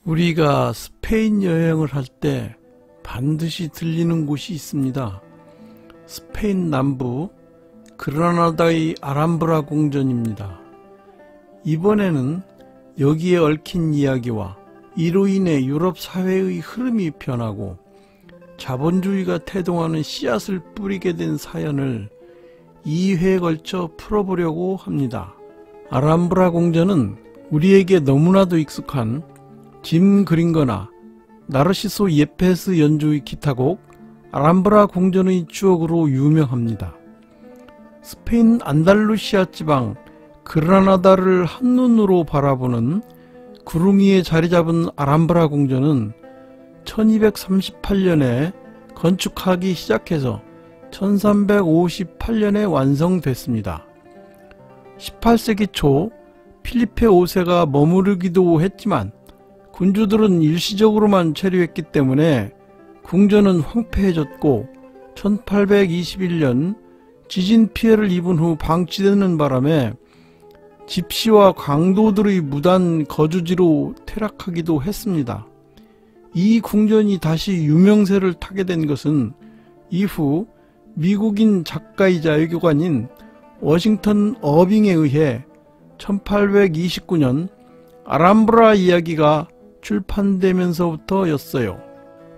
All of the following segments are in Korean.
우리가 스페인 여행을 할 때 반드시 들리는 곳이 있습니다. 스페인 남부 그라나다의 아람브라 궁전입니다. 이번에는 여기에 얽힌 이야기와 이로 인해 유럽 사회의 흐름이 변하고 자본주의가 태동하는 씨앗을 뿌리게 된 사연을 2회에 걸쳐 풀어보려고 합니다. 아람브라 궁전은 우리에게 너무나도 익숙한 짐 그린거나 나르시소 예페스 연주의 기타곡 아람브라 궁전의 추억으로 유명합니다. 스페인 안달루시아 지방 그라나다를 한눈으로 바라보는 구릉 위에 자리잡은 아람브라 궁전은 1238년에 건축하기 시작해서 1358년에 완성됐습니다. 18세기 초 필리페 5세가 머무르기도 했지만 군주들은 일시적으로만 체류했기 때문에 궁전은 황폐해졌고 1821년 지진 피해를 입은 후 방치되는 바람에 집시와 강도들의 무단 거주지로 퇴락하기도 했습니다. 이 궁전이 다시 유명세를 타게 된 것은 이후 미국인 작가이자 외교관인 워싱턴 어빙에 의해 1829년 아람브라 이야기가 출판되면서부터였어요.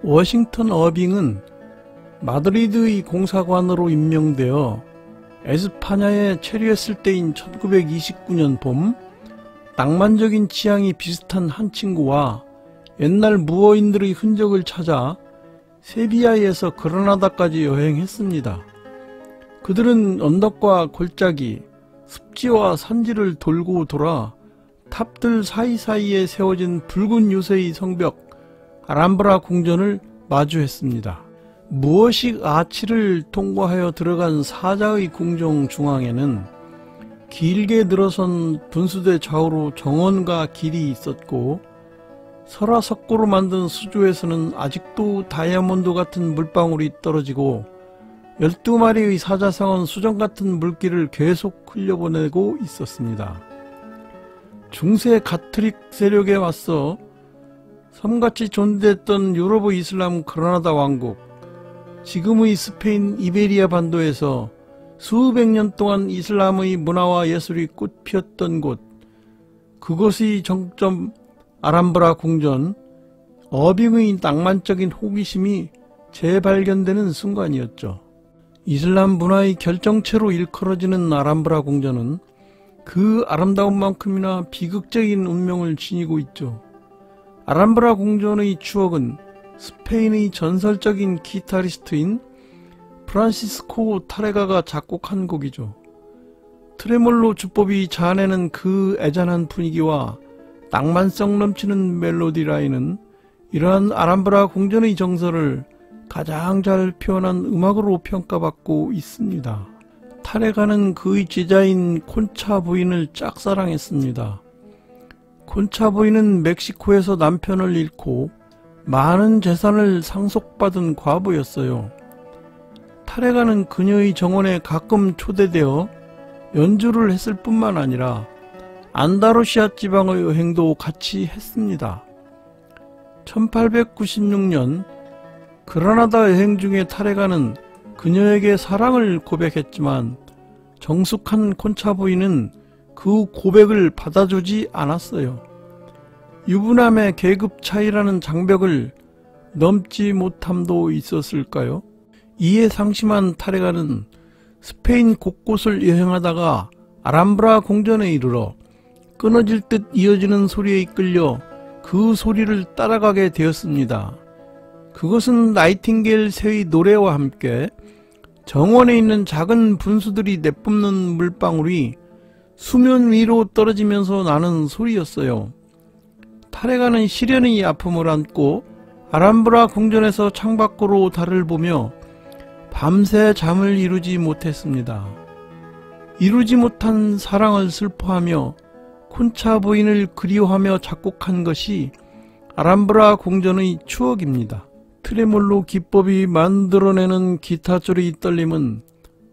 워싱턴 어빙은 마드리드의 공사관으로 임명되어 에스파냐에 체류했을 때인 1929년 봄 낭만적인 취향이 비슷한 한 친구와 옛날 무어인들의 흔적을 찾아 세비야에서 그라나다까지 여행했습니다. 그들은 언덕과 골짜기, 습지와 산지를 돌고 돌아 탑들 사이사이에 세워진 붉은 요새의 성벽 아람브라 궁전을 마주했습니다. 무어식 아치를 통과하여 들어간 사자의 궁정 중앙에는 길게 늘어선 분수대 좌우로 정원과 길이 있었고 설화석고로 만든 수조에서는 아직도 다이아몬드 같은 물방울이 떨어지고 12마리의 사자상은 수정 같은 물기를 계속 흘려보내고 있었습니다. 중세 가톨릭 세력에 맞서 섬같이 존재했던 유럽의 이슬람 그라나다 왕국, 지금의 스페인 이베리아 반도에서 수백 년 동안 이슬람의 문화와 예술이 꽃피었던 곳, 그곳의 정점 아람브라 궁전, 어빙의 낭만적인 호기심이 재발견되는 순간이었죠. 이슬람 문화의 결정체로 일컬어지는 아람브라 궁전은 그 아름다운 만큼이나 비극적인 운명을 지니고 있죠. 아람브라 궁전의 추억은 스페인의 전설적인 기타리스트인 프란시스코 타레가가 작곡한 곡이죠. 트레몰로 주법이 자아내는 그 애잔한 분위기와 낭만성 넘치는 멜로디 라인은 이러한 아람브라 궁전의 정서를 가장 잘 표현한 음악으로 평가받고 있습니다. 타레가는 그의 제자인 콘차 부인을 짝사랑했습니다. 콘차 부인은 멕시코에서 남편을 잃고 많은 재산을 상속받은 과부였어요. 타레가는 그녀의 정원에 가끔 초대되어 연주를 했을 뿐만 아니라 안다루시아 지방의 여행도 같이 했습니다. 1896년 그라나다 여행 중에 타레가는 그녀에게 사랑을 고백했지만 정숙한 콘차 부인은 그 고백을 받아주지 않았어요. 유부남의 계급 차이라는 장벽을 넘지 못함도 있었을까요? 이에 상심한 타레가는 스페인 곳곳을 여행하다가 아람브라 궁전에 이르러 끊어질 듯 이어지는 소리에 이끌려 그 소리를 따라가게 되었습니다. 그것은 나이팅게일 새의 노래와 함께 정원에 있는 작은 분수들이 내뿜는 물방울이 수면 위로 떨어지면서 나는 소리였어요. 타레가는 시련의 아픔을 안고 아람브라 궁전에서 창밖으로 달을 보며 밤새 잠을 이루지 못했습니다. 이루지 못한 사랑을 슬퍼하며 콘차 부인을 그리워하며 작곡한 것이 아람브라 궁전의 추억입니다. 트레몰로 기법이 만들어내는 기타 소리의 떨림은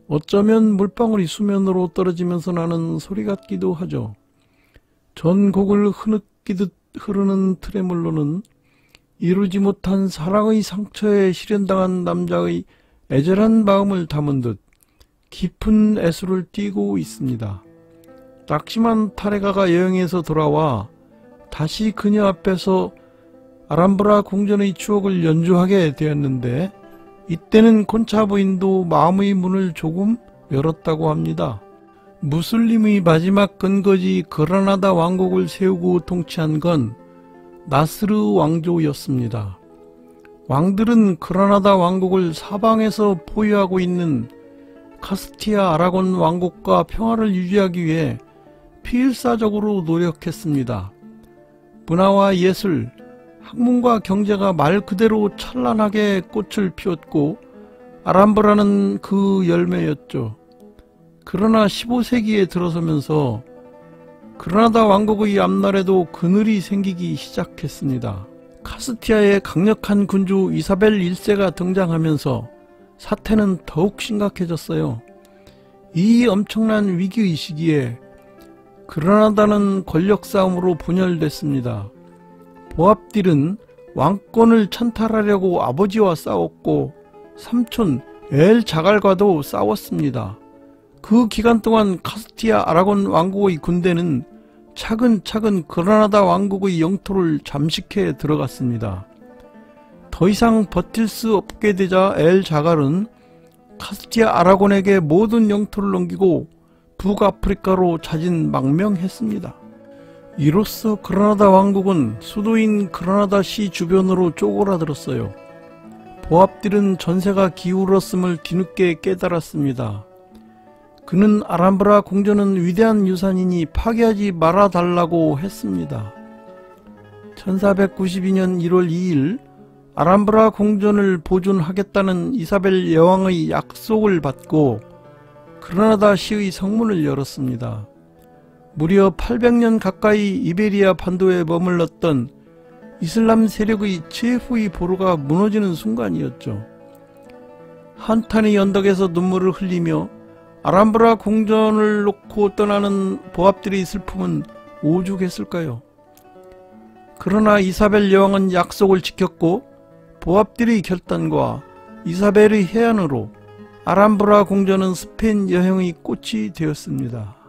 어쩌면 물방울이 수면으로 떨어지면서 나는 소리 같기도 하죠. 전곡을 흐느끼듯 흐르는 트레몰로는 이루지 못한 사랑의 상처에 실현당한 남자의 애절한 마음을 담은 듯 깊은 애수를 띠고 있습니다. 낙심한 타레가가 여행에서 돌아와 다시 그녀 앞에서 아람브라 궁전의 추억을 연주하게 되었는데, 이때는 콘차 부인도 마음의 문을 조금 열었다고 합니다. 무슬림의 마지막 근거지 그라나다 왕국을 세우고 통치한 건 나스르 왕조였습니다. 왕들은 그라나다 왕국을 사방에서 포위하고 있는 카스티아 아라곤 왕국과 평화를 유지하기 위해 필사적으로 노력했습니다. 문화와 예술, 학문과 경제가 말 그대로 찬란하게 꽃을 피웠고 아람브라는 그 열매였죠. 그러나 15세기에 들어서면서 그라나다 왕국의 앞날에도 그늘이 생기기 시작했습니다. 카스티아의 강력한 군주 이사벨 1세가 등장하면서 사태는 더욱 심각해졌어요. 이 엄청난 위기의 시기에 그라나다는 권력 싸움으로 분열됐습니다. 보압딜은 왕권을 찬탈하려고 아버지와 싸웠고 삼촌 엘 자갈과도 싸웠습니다. 그 기간 동안 카스티아 아라곤 왕국의 군대는 차근차근 그라나다 왕국의 영토를 잠식해 들어갔습니다. 더 이상 버틸 수 없게 되자 엘 자갈은 카스티아 아라곤에게 모든 영토를 넘기고 북아프리카로 자진망명했습니다. 이로써 그라나다 왕국은 수도인 그라나다시 주변으로 쪼그라들었어요. 보압딜은 전세가 기울었음을 뒤늦게 깨달았습니다. 그는 아람브라 궁전은 위대한 유산이니 파괴하지 말아달라고 했습니다. 1492년 1월 2일 아람브라 궁전을 보존하겠다는 이사벨 여왕의 약속을 받고 그라나다 시의 성문을 열었습니다. 무려 800년 가까이 이베리아 반도에 머물렀던 이슬람 세력의 최후의 보루가 무너지는 순간이었죠. 한탄의 언덕에서 눈물을 흘리며 아람브라 궁전을 놓고 떠나는 보압들의 슬픔은 오죽했을까요? 그러나 이사벨 여왕은 약속을 지켰고 보압들의 결단과 이사벨의 해안으로 아람브라 궁전은 스페인 여행의 꽃이 되었습니다.